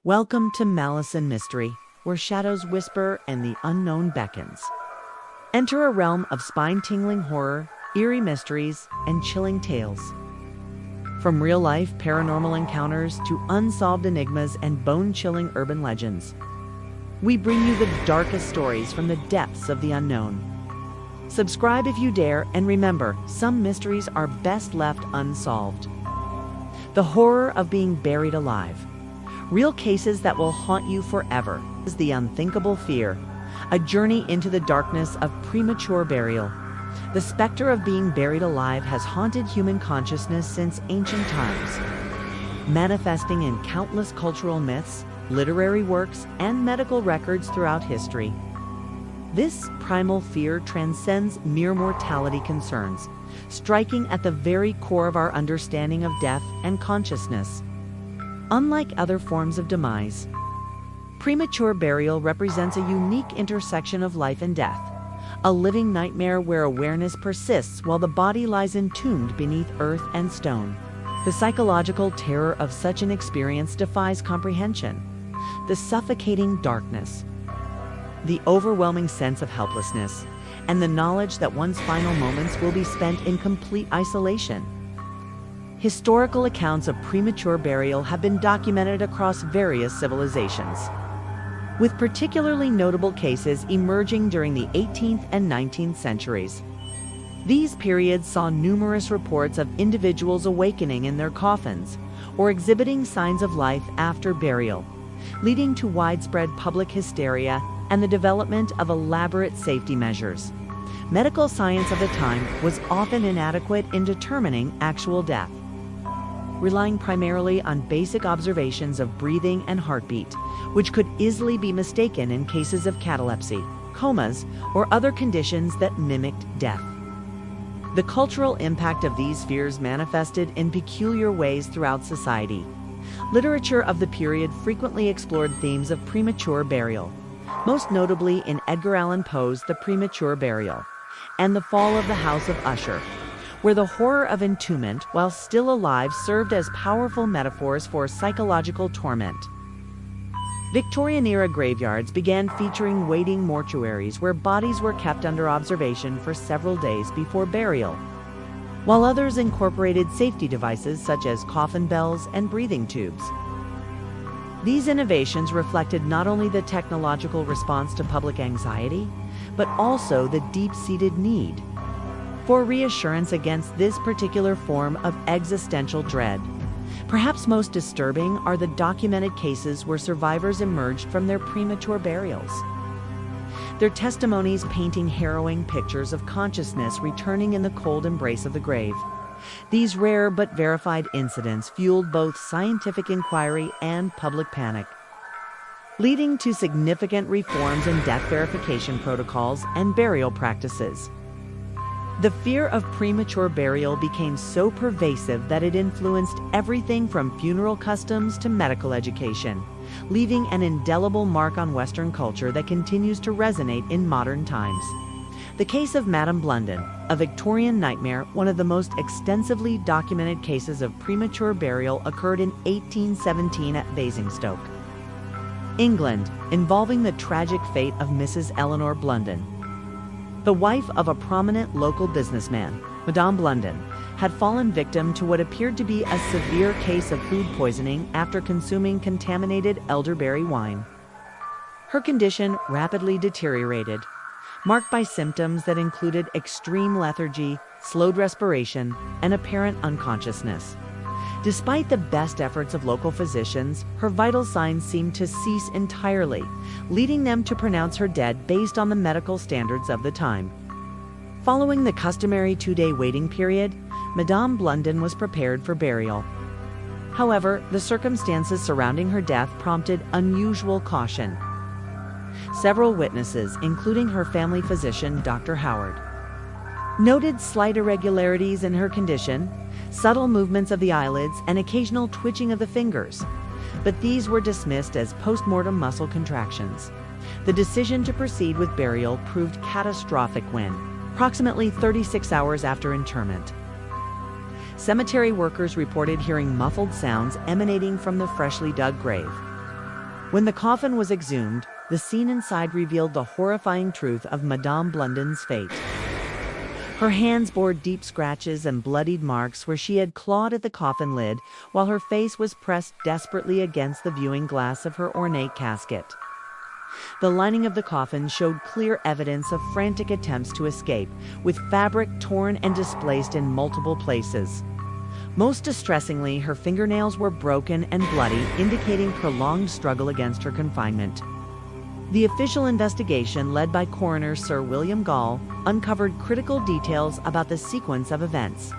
Welcome to Malice and Mystery, where shadows whisper and the unknown beckons. Enter a realm of spine-tingling horror, eerie mysteries, and chilling tales. From real-life paranormal encounters to unsolved enigmas and bone-chilling urban legends, we bring you the darkest stories from the depths of the unknown. Subscribe if you dare, and remember, some mysteries are best left unsolved. The horror of being buried alive. Real cases that will haunt you forever is the unthinkable fear, a journey into the darkness of premature burial. The specter of being buried alive has haunted human consciousness since ancient times, manifesting in countless cultural myths, literary works, and medical records throughout history. This primal fear transcends mere mortality concerns, striking at the very core of our understanding of death and consciousness. Unlike other forms of demise, premature burial represents a unique intersection of life and death, a living nightmare where awareness persists while the body lies entombed beneath earth and stone. The psychological terror of such an experience defies comprehension. The suffocating darkness, the overwhelming sense of helplessness, and the knowledge that one's final moments will be spent in complete isolation. Historical accounts of premature burial have been documented across various civilizations, with particularly notable cases emerging during the 18th and 19th centuries. These periods saw numerous reports of individuals awakening in their coffins or exhibiting signs of life after burial, leading to widespread public hysteria and the development of elaborate safety measures. Medical science of the time was often inadequate in determining actual death, relying primarily on basic observations of breathing and heartbeat, which could easily be mistaken in cases of catalepsy, comas, or other conditions that mimicked death. The cultural impact of these fears manifested in peculiar ways throughout society. Literature of the period frequently explored themes of premature burial, most notably in Edgar Allan Poe's The Premature Burial and The Fall of the House of Usher, where the horror of entombment while still alive served as powerful metaphors for psychological torment. Victorian-era graveyards began featuring waiting mortuaries where bodies were kept under observation for several days before burial, while others incorporated safety devices such as coffin bells and breathing tubes. These innovations reflected not only the technological response to public anxiety, but also the deep-seated need for reassurance against this particular form of existential dread. Perhaps most disturbing are the documented cases where survivors emerged from their premature burials, their testimonies painting harrowing pictures of consciousness returning in the cold embrace of the grave. These rare but verified incidents fueled both scientific inquiry and public panic, leading to significant reforms in death verification protocols and burial practices. The fear of premature burial became so pervasive that it influenced everything from funeral customs to medical education, leaving an indelible mark on Western culture that continues to resonate in modern times. The case of Madame Blunden, a Victorian nightmare, one of the most extensively documented cases of premature burial, occurred in 1817 at Basingstoke, England, involving the tragic fate of Mrs. Eleanor Blunden. The wife of a prominent local businessman, Madame Blunden, had fallen victim to what appeared to be a severe case of food poisoning after consuming contaminated elderberry wine. Her condition rapidly deteriorated, marked by symptoms that included extreme lethargy, slowed respiration, and apparent unconsciousness. Despite the best efforts of local physicians, her vital signs seemed to cease entirely, leading them to pronounce her dead based on the medical standards of the time. Following the customary 2-day waiting period, Madame Blunden was prepared for burial. However, the circumstances surrounding her death prompted unusual caution. Several witnesses, including her family physician, Dr. Howard, noted slight irregularities in her condition, subtle movements of the eyelids, and occasional twitching of the fingers, but these were dismissed as post-mortem muscle contractions. The decision to proceed with burial proved catastrophic when, approximately 36 hours after interment, cemetery workers reported hearing muffled sounds emanating from the freshly dug grave. When the coffin was exhumed, the scene inside revealed the horrifying truth of Madame Blunden's fate. Her hands bore deep scratches and bloodied marks where she had clawed at the coffin lid, while her face was pressed desperately against the viewing glass of her ornate casket. The lining of the coffin showed clear evidence of frantic attempts to escape, with fabric torn and displaced in multiple places. Most distressingly, her fingernails were broken and bloody, indicating prolonged struggle against her confinement. The official investigation, led by coroner Sir William Gall, uncovered critical details about the sequence of events.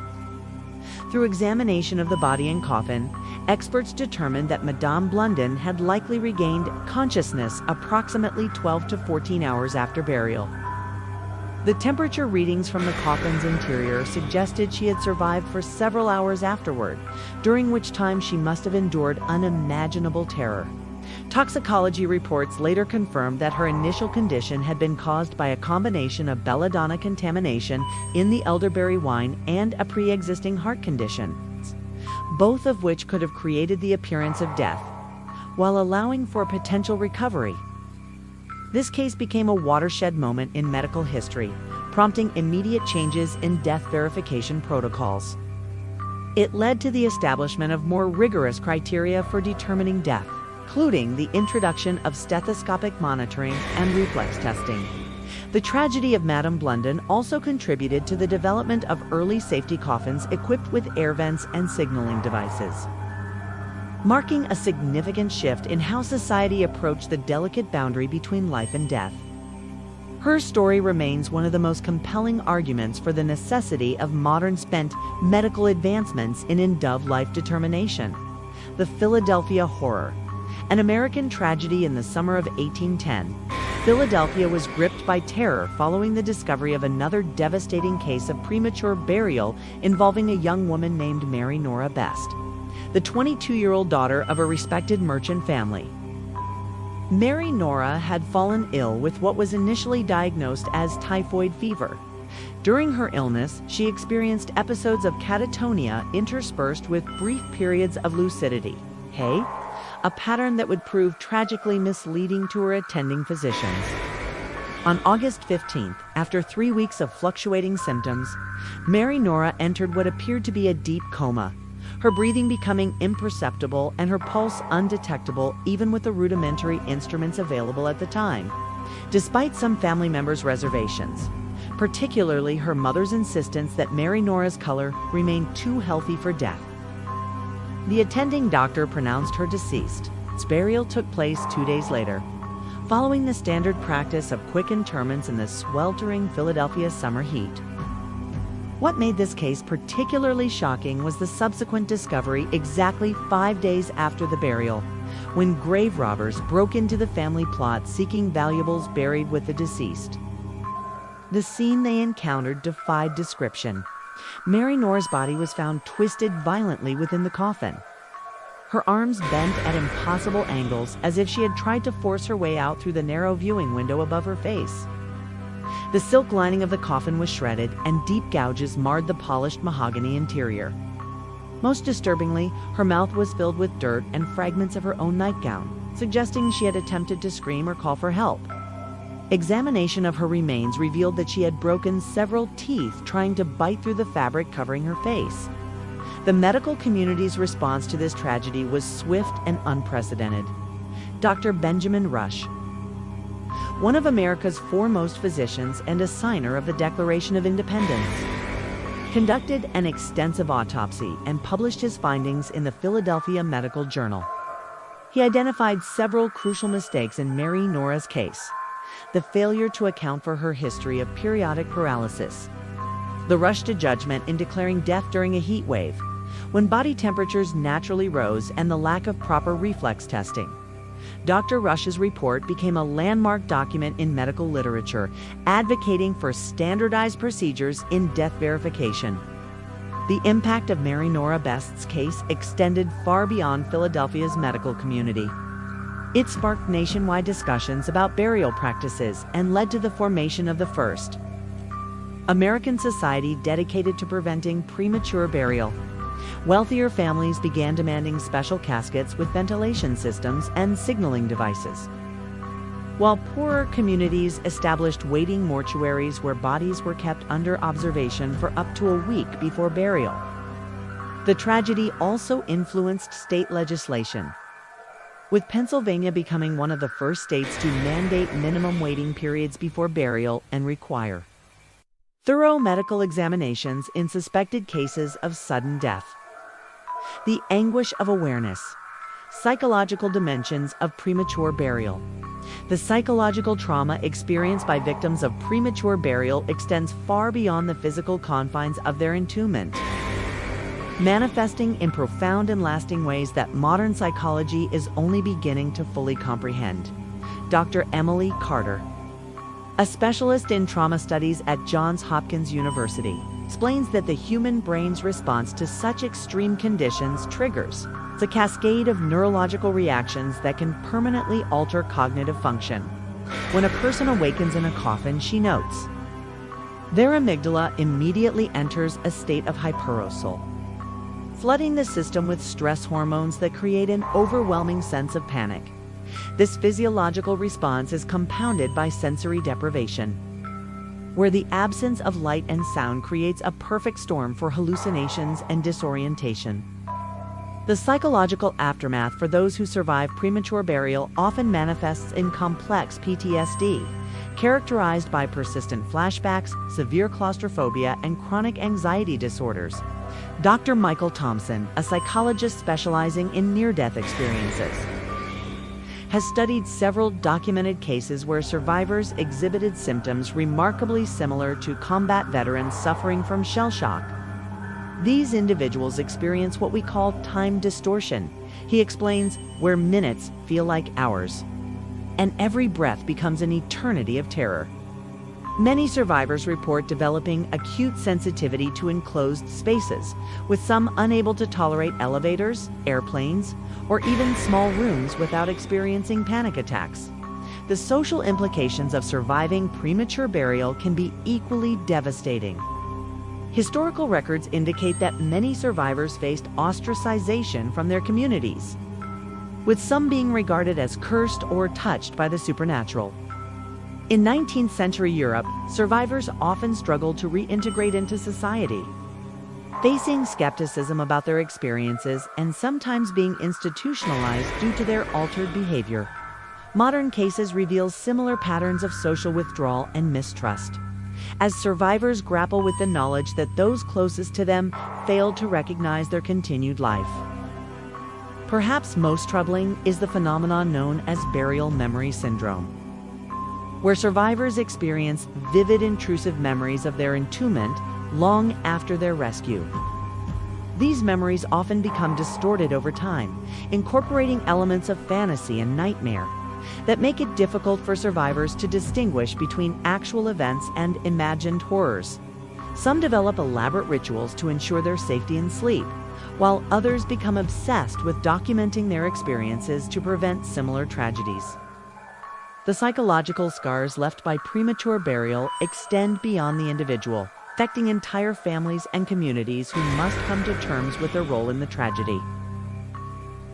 Through examination of the body and coffin, experts determined that Madame Blunden had likely regained consciousness approximately 12 to 14 hours after burial. The temperature readings from the coffin's interior suggested she had survived for several hours afterward, during which time she must have endured unimaginable terror. Toxicology reports later confirmed that her initial condition had been caused by a combination of belladonna contamination in the elderberry wine and a pre-existing heart condition, both of which could have created the appearance of death, while allowing for potential recovery. This case became a watershed moment in medical history, prompting immediate changes in death verification protocols. It led to the establishment of more rigorous criteria for determining death, including the introduction of stethoscopic monitoring and reflex testing. The tragedy of Madame Blunden also contributed to the development of early safety coffins equipped with air vents and signaling devices, marking a significant shift in how society approached the delicate boundary between life and death. Her story remains one of the most compelling arguments for the necessity of modern spent medical advancements in end-of life determination. The Philadelphia Horror. An American tragedy in the summer of 1810, Philadelphia was gripped by terror following the discovery of another devastating case of premature burial involving a young woman named Mary Nora Best, the 22-year-old daughter of a respected merchant family. Mary Nora had fallen ill with what was initially diagnosed as typhoid fever. During her illness, she experienced episodes of catatonia interspersed with brief periods of lucidity. A pattern that would prove tragically misleading to her attending physicians. On August 15th, after 3 weeks of fluctuating symptoms, Mary Nora entered what appeared to be a deep coma, her breathing becoming imperceptible and her pulse undetectable even with the rudimentary instruments available at the time. Despite some family members' reservations, particularly her mother's insistence that Mary Nora's color remained too healthy for death, the attending doctor pronounced her deceased. Its burial took place 2 days later, following the standard practice of quick interments in the sweltering Philadelphia summer heat. What made this case particularly shocking was the subsequent discovery exactly 5 days after the burial, when grave robbers broke into the family plot seeking valuables buried with the deceased. The scene they encountered defied description. Mary Nora's body was found twisted violently within the coffin, her arms bent at impossible angles as if she had tried to force her way out through the narrow viewing window above her face. The silk lining of the coffin was shredded, and deep gouges marred the polished mahogany interior. Most disturbingly, her mouth was filled with dirt and fragments of her own nightgown, suggesting she had attempted to scream or call for help. Examination of her remains revealed that she had broken several teeth trying to bite through the fabric covering her face. The medical community's response to this tragedy was swift and unprecedented. Dr. Benjamin Rush, one of America's foremost physicians and a signer of the Declaration of Independence, conducted an extensive autopsy and published his findings in the Philadelphia Medical Journal. He identified several crucial mistakes in Mary Nora's case: the failure to account for her history of periodic paralysis, the rush to judgment in declaring death during a heat wave, when body temperatures naturally rose, and the lack of proper reflex testing. Dr. Rush's report became a landmark document in medical literature, advocating for standardized procedures in death verification. The impact of Mary Nora Best's case extended far beyond Philadelphia's medical community. It sparked nationwide discussions about burial practices and led to the formation of the first American Society dedicated to preventing premature burial. Wealthier families began demanding special caskets with ventilation systems and signaling devices, while poorer communities established waiting mortuaries where bodies were kept under observation for up to a week before burial. The tragedy also influenced state legislation, with Pennsylvania becoming one of the first states to mandate minimum waiting periods before burial and require thorough medical examinations in suspected cases of sudden death. The anguish of awareness. Psychological dimensions of premature burial. The psychological trauma experienced by victims of premature burial extends far beyond the physical confines of their entombment, manifesting in profound and lasting ways that modern psychology is only beginning to fully comprehend. Dr. Emily Carter, a specialist in trauma studies at Johns Hopkins University, explains that the human brain's response to such extreme conditions triggers a cascade of neurological reactions that can permanently alter cognitive function. When a person awakens in a coffin, she notes, their amygdala immediately enters a state of hyperarousal, flooding the system with stress hormones that create an overwhelming sense of panic. This physiological response is compounded by sensory deprivation, where the absence of light and sound creates a perfect storm for hallucinations and disorientation. The psychological aftermath for those who survive premature burial often manifests in complex PTSD, characterized by persistent flashbacks, severe claustrophobia, and chronic anxiety disorders. Dr. Michael Thompson, a psychologist specializing in near-death experiences, has studied several documented cases where survivors exhibited symptoms remarkably similar to combat veterans suffering from shell shock. These individuals experience what we call time distortion. He explains, where minutes feel like hours, and every breath becomes an eternity of terror. Many survivors report developing acute sensitivity to enclosed spaces, with some unable to tolerate elevators, airplanes, or even small rooms without experiencing panic attacks. The social implications of surviving premature burial can be equally devastating. Historical records indicate that many survivors faced ostracization from their communities, with some being regarded as cursed or touched by the supernatural. In 19th century Europe, survivors often struggled to reintegrate into society, facing skepticism about their experiences and sometimes being institutionalized due to their altered behavior. Modern cases reveal similar patterns of social withdrawal and mistrust, as survivors grapple with the knowledge that those closest to them failed to recognize their continued life. Perhaps most troubling is the phenomenon known as burial memory syndrome, where survivors experience vivid intrusive memories of their entombment long after their rescue. These memories often become distorted over time, incorporating elements of fantasy and nightmare that make it difficult for survivors to distinguish between actual events and imagined horrors. Some develop elaborate rituals to ensure their safety in sleep, while others become obsessed with documenting their experiences to prevent similar tragedies. The psychological scars left by premature burial extend beyond the individual, affecting entire families and communities who must come to terms with their role in the tragedy.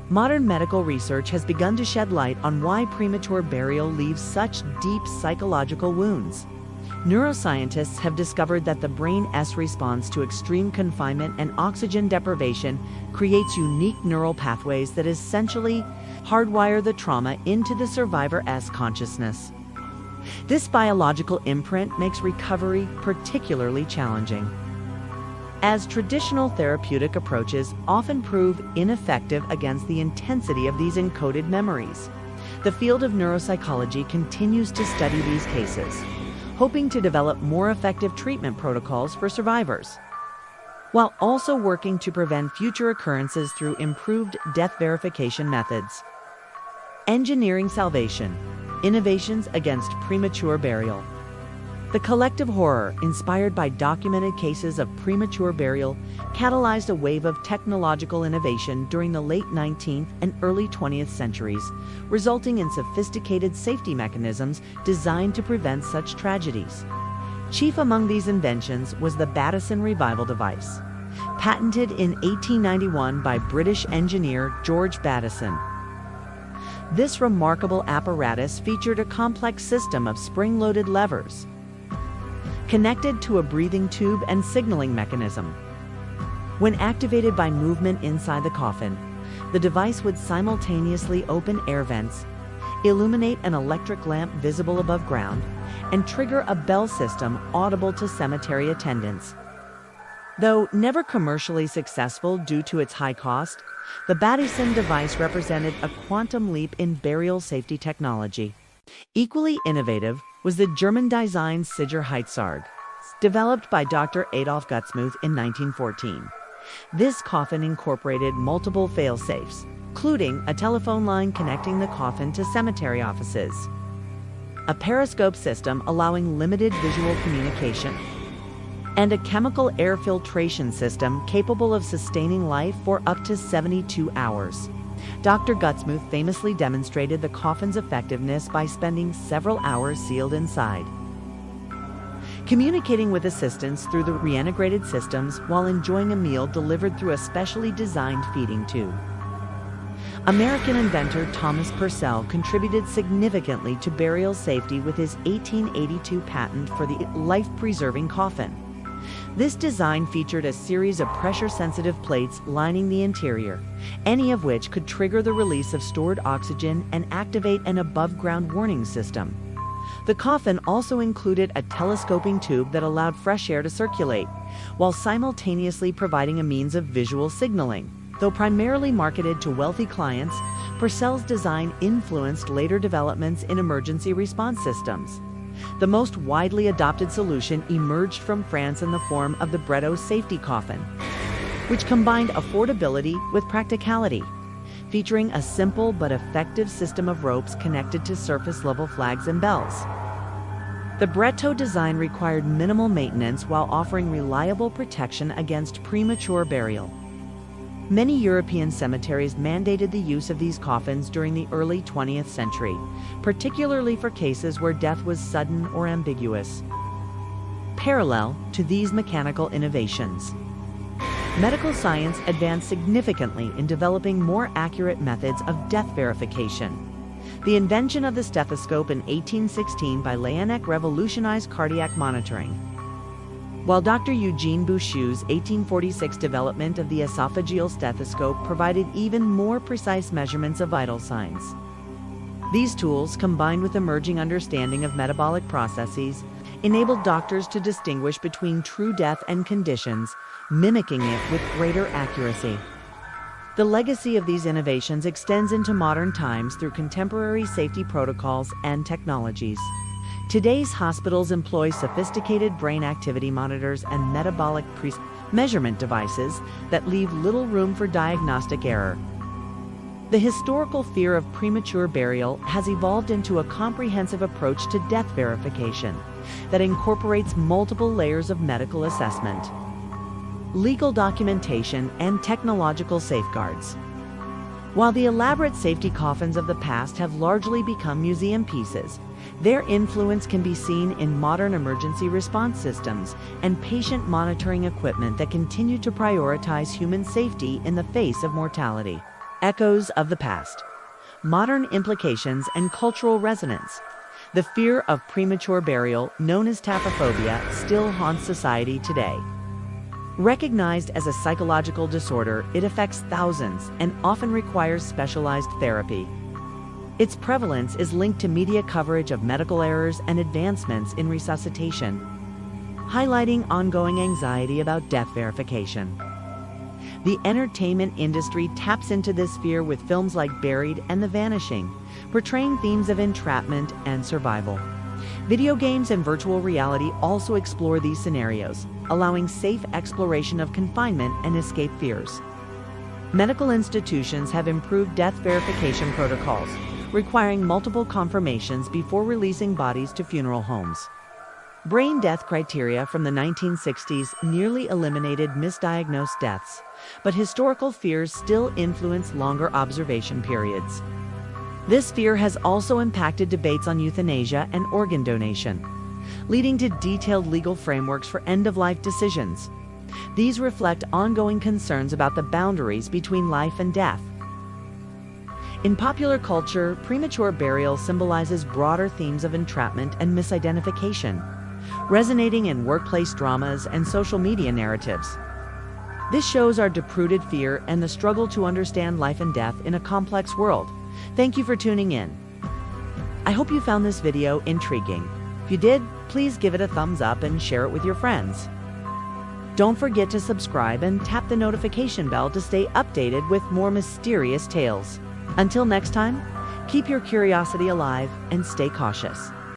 Modern medical research has begun to shed light on why premature burial leaves such deep psychological wounds. Neuroscientists have discovered that the brain's response to extreme confinement and oxygen deprivation creates unique neural pathways that essentially hardwire the trauma into the survivor's consciousness. This biological imprint makes recovery particularly challenging, as traditional therapeutic approaches often prove ineffective against the intensity of these encoded memories. The field of neuropsychology continues to study these cases, hoping to develop more effective treatment protocols for survivors, while also working to prevent future occurrences through improved death verification methods. Engineering salvation: innovations against premature burial. The collective horror inspired by documented cases of premature burial catalyzed a wave of technological innovation during the late 19th and early 20th centuries, resulting in sophisticated safety mechanisms designed to prevent such tragedies. Chief among these inventions was the Battison revival device, patented in 1891 by British engineer George Bateson. This remarkable apparatus featured a complex system of spring-loaded levers, connected to a breathing tube and signaling mechanism. When activated by movement inside the coffin, the device would simultaneously open air vents, illuminate an electric lamp visible above ground, and trigger a bell system audible to cemetery attendants. Though never commercially successful due to its high cost, the Bateson device represented a quantum leap in burial safety technology. Equally innovative was the German-designed Sicherheitssarg, developed by Dr. Adolf Gutsmuth in 1914. This coffin incorporated multiple fail-safes, including a telephone line connecting the coffin to cemetery offices, a periscope system allowing limited visual communication, and a chemical air filtration system capable of sustaining life for up to 72 hours. Dr. Gutsmuth famously demonstrated the coffin's effectiveness by spending several hours sealed inside, communicating with assistants through the reintegrated systems while enjoying a meal delivered through a specially designed feeding tube. American inventor Thomas Purcell contributed significantly to burial safety with his 1882 patent for the life-preserving coffin. This design featured a series of pressure-sensitive plates lining the interior, any of which could trigger the release of stored oxygen and activate an above-ground warning system. The coffin also included a telescoping tube that allowed fresh air to circulate, while simultaneously providing a means of visual signaling. Though primarily marketed to wealthy clients, Purcell's design influenced later developments in emergency response systems. The most widely adopted solution emerged from France in the form of the Breteau safety coffin, which combined affordability with practicality, featuring a simple but effective system of ropes connected to surface-level flags and bells. The Breteau design required minimal maintenance while offering reliable protection against premature burial. Many European cemeteries mandated the use of these coffins during the early 20th century, particularly for cases where death was sudden or ambiguous. Parallel to these mechanical innovations, medical science advanced significantly in developing more accurate methods of death verification. The invention of the stethoscope in 1816 by Laennec revolutionized cardiac monitoring, while Dr. Eugene Bouchou's 1846 development of the esophageal stethoscope provided even more precise measurements of vital signs. These tools, combined with emerging understanding of metabolic processes, enabled doctors to distinguish between true death and conditions, mimicking it with greater accuracy. The legacy of these innovations extends into modern times through contemporary safety protocols and technologies. Today's hospitals employ sophisticated brain activity monitors and metabolic measurement devices that leave little room for diagnostic error. The historical fear of premature burial has evolved into a comprehensive approach to death verification that incorporates multiple layers of medical assessment, legal documentation, and technological safeguards. While the elaborate safety coffins of the past have largely become museum pieces, their influence can be seen in modern emergency response systems and patient monitoring equipment that continue to prioritize human safety in the face of mortality. Echoes of the past, modern implications, and cultural resonance. The fear of premature burial, known as taphophobia, still haunts society today. Recognized as a psychological disorder, it affects thousands and often requires specialized therapy. Its prevalence is linked to media coverage of medical errors and advancements in resuscitation, highlighting ongoing anxiety about death verification. The entertainment industry taps into this fear with films like Buried and The Vanishing, portraying themes of entrapment and survival. Video games and virtual reality also explore these scenarios, allowing safe exploration of confinement and escape fears. Medical institutions have improved death verification protocols, requiring multiple confirmations before releasing bodies to funeral homes. Brain death criteria from the 1960s nearly eliminated misdiagnosed deaths, but historical fears still influence longer observation periods. This fear has also impacted debates on euthanasia and organ donation, leading to detailed legal frameworks for end-of-life decisions. These reflect ongoing concerns about the boundaries between life and death. In popular culture, premature burial symbolizes broader themes of entrapment and misidentification, resonating in workplace dramas and social media narratives. This shows our deep-rooted fear and the struggle to understand life and death in a complex world. Thank you for tuning in. I hope you found this video intriguing. If you did, please give it a thumbs up and share it with your friends. Don't forget to subscribe and tap the notification bell to stay updated with more mysterious tales. Until next time, keep your curiosity alive and stay cautious.